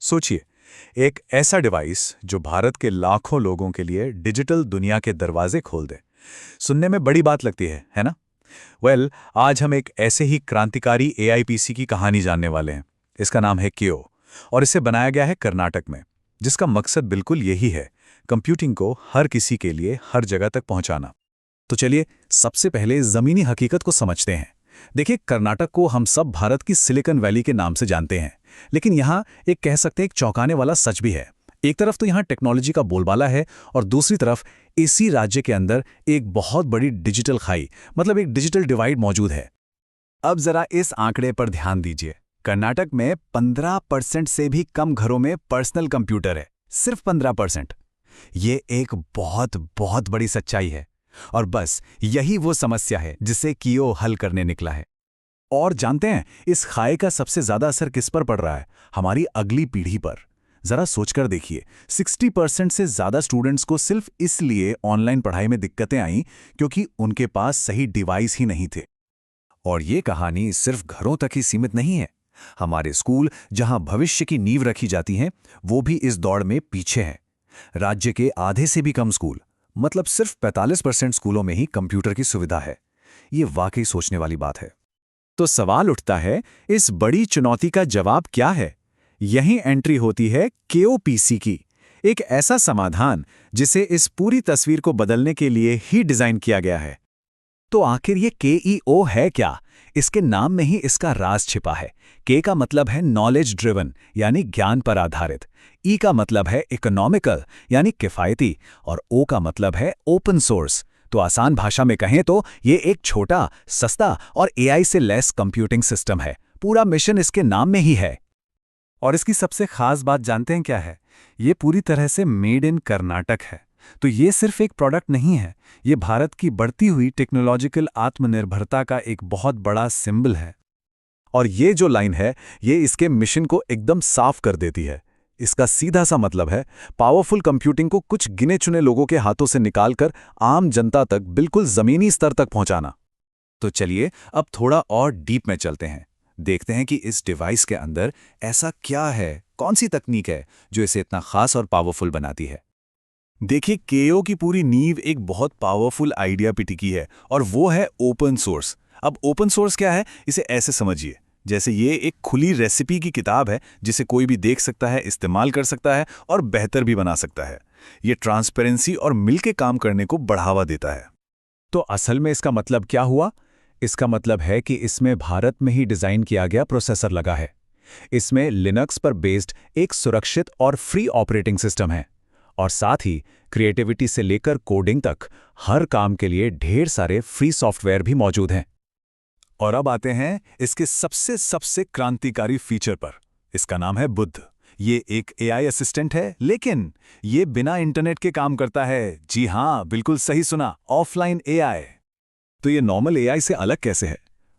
सोचिए, एक ऐसा डिवाइस जो भारत के लाखों लोगों के लिए डिजिटल दुनिया के दरवाजे खोल दे। सुनने में बड़ी बात लगती है ना? आज हम एक ऐसे ही क्रांतिकारी एआई पीसी की कहानी जानने वाले हैं। इसका नाम है केओ और इसे बनाया गया है कर्नाटक में, जिसका मकसद बिल्कुल यही है, कंप्यूटिंग को हर किसी के लिए हर जगह तक पहुंचाना। तो चलिए सबसे पहले ज़मीनी हकीकत को समझते हैं। देखिए, कर्नाटक को हम सब भारत की सिलिकॉन वैली के नाम से जानते हैं, लेकिन यहाँ एक कह सकते हैं एक चौंकाने वाला सच भी है। एक तरफ तो यहाँ टेक्नोलॉजी का बोलबाला है और दूसरी तरफ इसी राज्य के अंदर एक बहुत बड़ी डिजिटल खाई, मतलब एक डिजिटल डिवाइड मौजूद है। अब जरा इस आंकड़े पर ध्यान दीजिए। कर्नाटक में 15% से भी कम घरों में पर्सनल कंप्यूटर है, सिर्फ 15%। ये एक बहुत बहुत बड़ी सच्चाई है और बस यही वो समस्या है जिसे केओ हल करने निकला है। और जानते हैं इस खाई का सबसे ज्यादा असर किस पर पड़ रहा है? हमारी अगली पीढ़ी पर। जरा सोचकर देखिए, 60% से ज्यादा स्टूडेंट्स को सिर्फ इसलिए ऑनलाइन पढ़ाई में दिक्कतें आईं क्योंकि उनके पास सही डिवाइस ही नहीं थे। और ये कहानी सिर्फ घरों तक ही सीमित नहीं है। हमारे स्कूल, जहां भविष्य की नींव रखी जाती हैं, वो भी इस दौड़ में पीछे हैं। राज्य के आधे से भी कम स्कूल, मतलब सिर्फ 45% स्कूलों में ही कंप्यूटर की सुविधा है। ये वाकई सोचने वाली बात है। तो सवाल उठता है, इस बड़ी चुनौती का जवाब क्या है? यहीं एंट्री होती है केओ पीसी की, एक ऐसा समाधान जिसे इस पूरी तस्वीर को बदलने के लिए ही डिजाइन किया गया है। तो आखिर ये केईओ है क्या? इसके नाम में ही इसका राज छिपा है। के का मतलब है नॉलेज ड्रिवन, यानी ज्ञान पर आधारित। ई का मतलब है इकोनॉमिकल, यानी किफायती, और ओ का मतलब है ओपन सोर्स। तो आसान भाषा में कहें तो ये एक छोटा, सस्ता और एआई से लैस कंप्यूटिंग सिस्टम है। पूरा मिशन इसके नाम में ही है। और इसकी सबसे खास बात जानते हैं क्या है? ये पूरी तरह से मेड इन कर्नाटक है। तो ये सिर्फ एक प्रोडक्ट नहीं है, ये भारत की बढ़ती हुई टेक्नोलॉजिकल आत्मनिर्भरता का एक बहुत बड़ा सिंबल है। और ये जो लाइन है, ये इसके मिशन को एकदम साफ कर देती है। इसका सीधा सा मतलब है पावरफुल कंप्यूटिंग को कुछ गिने चुने लोगों के हाथों से निकालकर आम जनता तक बिल्कुल जमीनी स्तर तक पहुंचाना। तो चलिए अब थोड़ा और डीप में चलते हैं। देखते हैं कि इस डिवाइस के अंदर ऐसा क्या है, कौन सी तकनीक है जो इसे इतना खास और पावरफुल बनाती है। देखिए, केओ की पूरी नींव एक बहुत पावरफुल आइडिया पे टिकी है और वो है ओपन सोर्स। अब ओपन सोर्स क्या है, इसे ऐसे समझिए जैसे ये एक खुली रेसिपी की किताब है जिसे कोई भी देख सकता है, इस्तेमाल कर सकता है और बेहतर भी बना सकता है। ये ट्रांसपेरेंसी और मिलके काम करने को बढ़ावा देता है। तो असल में इसका मतलब क्या हुआ? इसका मतलब है कि इसमें भारत में ही डिजाइन किया गया प्रोसेसर लगा है। इसमें लिनक्स पर बेस्ड एक सुरक्षित और फ्री ऑपरेटिंग सिस्टम है और साथ ही क्रिएटिविटी से लेकर कोडिंग तक हर काम के लिए ढेर सारे फ्री सॉफ्टवेयर भी मौजूद हैं। और अब आते हैं इसके सबसे क्रांतिकारी फीचर पर। इसका नाम है बुद्ध। ये एक एआई असिस्टेंट है, लेकिन ये बिना इंटरनेट के काम करता है। जी हां, बिल्कुल सही सुना, ऑफलाइन एआई। तो ये नॉर्मल एआई से अलग कैसे है?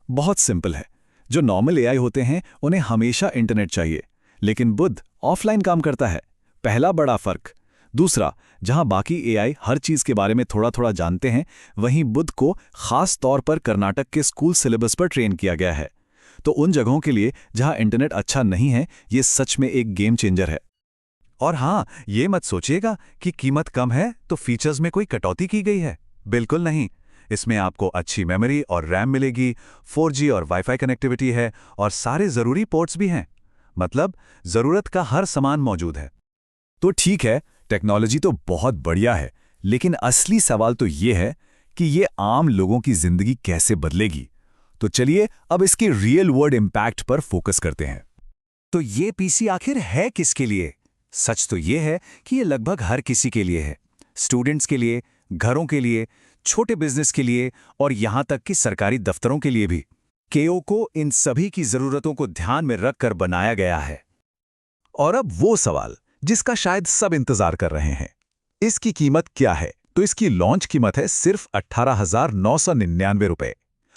बहुत सिंपल है। जो नॉर्मल एआई होते हैं उन्हें हमेशा इंटरनेट चाहिए, लेकिन बुद्ध ऑफलाइन काम करता है। पहला बड़ा फर्क। दूसरा, जहां बाकी एआई हर चीज के बारे में थोड़ा थोड़ा जानते हैं, वहीं बुद्ध को खास तौर पर कर्नाटक के स्कूल सिलेबस पर ट्रेन किया गया है। तो उन जगहों के लिए जहां इंटरनेट अच्छा नहीं है, ये सच में एक गेम चेंजर है। और हां, ये मत सोचिएगा कि कीमत कम है तो फीचर्स में कोई कटौती की गई है। बिल्कुल नहीं। इसमें आपको अच्छी मेमोरी और रैम मिलेगी, 4G और वाईफाई कनेक्टिविटी है और सारे जरूरी पोर्ट्स भी हैं। मतलब जरूरत का हर सामान मौजूद है। तो ठीक है, टेक्नोलॉजी तो बहुत बढ़िया है, लेकिन असली सवाल तो ये है कि ये आम लोगों की जिंदगी कैसे बदलेगी। तो चलिए अब इसके रियल वर्ल्ड इम्पैक्ट पर फोकस करते हैं। तो ये पीसी आखिर है किसके लिए? सच तो ये है कि ये लगभग हर किसी के लिए है। स्टूडेंट्स के लिए, घरों के लिए, छोटे बिजनेस के लिए और यहां तक कि सरकारी दफ्तरों के लिए भी। केओ को इन सभी की जरूरतों को ध्यान में रखकर बनाया गया है। और अब वो सवाल जिसका शायद सब इंतजार कर रहे हैं, इसकी कीमत क्या है? तो इसकी लॉन्च कीमत है सिर्फ 18,999 रुपए।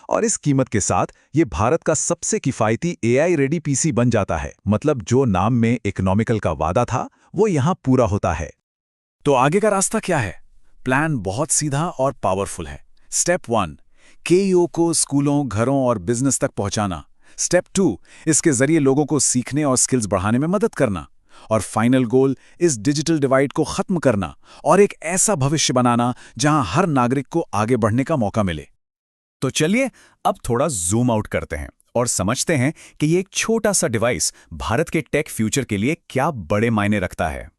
और इस कीमत के साथ ये भारत का सबसे किफायती एआई रेडी पीसी बन जाता है। मतलब जो नाम में इकोनॉमिकल का वादा था, वो यहां पूरा होता है। तो आगे का रास्ता क्या है? प्लान बहुत सीधा और पावरफुल है। स्टेप 1, केईओ को स्कूलों, घरों और बिजनेस तक पहुंचाना। स्टेप 2, इसके जरिए लोगों को सीखने और स्किल्स बढ़ाने में मदद करना। और फाइनल गोल इस डिजिटल डिवाइड को खत्म करना और एक ऐसा भविष्य बनाना जहां हर नागरिक को आगे बढ़ने का मौका मिले। तो चलिए अब थोड़ा जूम आउट करते हैं और समझते हैं कि ये एक छोटा सा डिवाइस भारत के टेक फ्यूचर के लिए क्या बड़े मायने रखता है।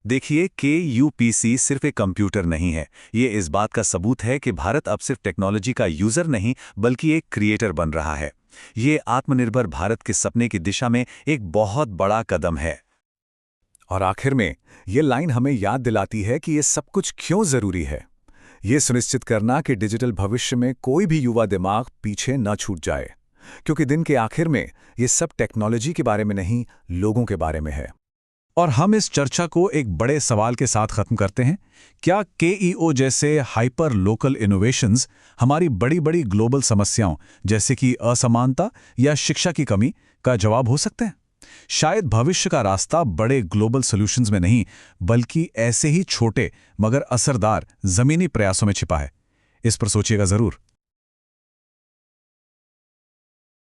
देखिए, KUPC सिर्फ एक कंप्यूटर नहीं है। ये इस बात का सबूत है कि भारत अब सिर्फ टेक्नोलॉजी का यूजर नहीं बल्कि एक क्रिएटर बन रहा है। ये आत्मनिर्भर भारत के सपने की दिशा में एक बहुत बड़ा कदम है। और आखिर में ये लाइन हमें याद दिलाती है कि ये सब कुछ क्यों जरूरी है। ये सुनिश्चित करना कि डिजिटल भविष्य में कोई भी युवा दिमाग पीछे न छूट जाए, क्योंकि दिन के आखिर में ये सब टेक्नोलॉजी के बारे में नहीं, लोगों के बारे में है। और हम इस चर्चा को एक बड़े सवाल के साथ खत्म करते हैं। क्या KEO जैसे हाइपर लोकल इनोवेशंस हमारी बड़ी बड़ी ग्लोबल समस्याओं जैसे कि असमानता या शिक्षा की कमी का जवाब हो सकते हैं? शायद भविष्य का रास्ता बड़े ग्लोबल सॉल्यूशंस में नहीं बल्कि ऐसे ही छोटे मगर असरदार जमीनी प्रयासों में छिपा है। इस पर सोचिएगा जरूर।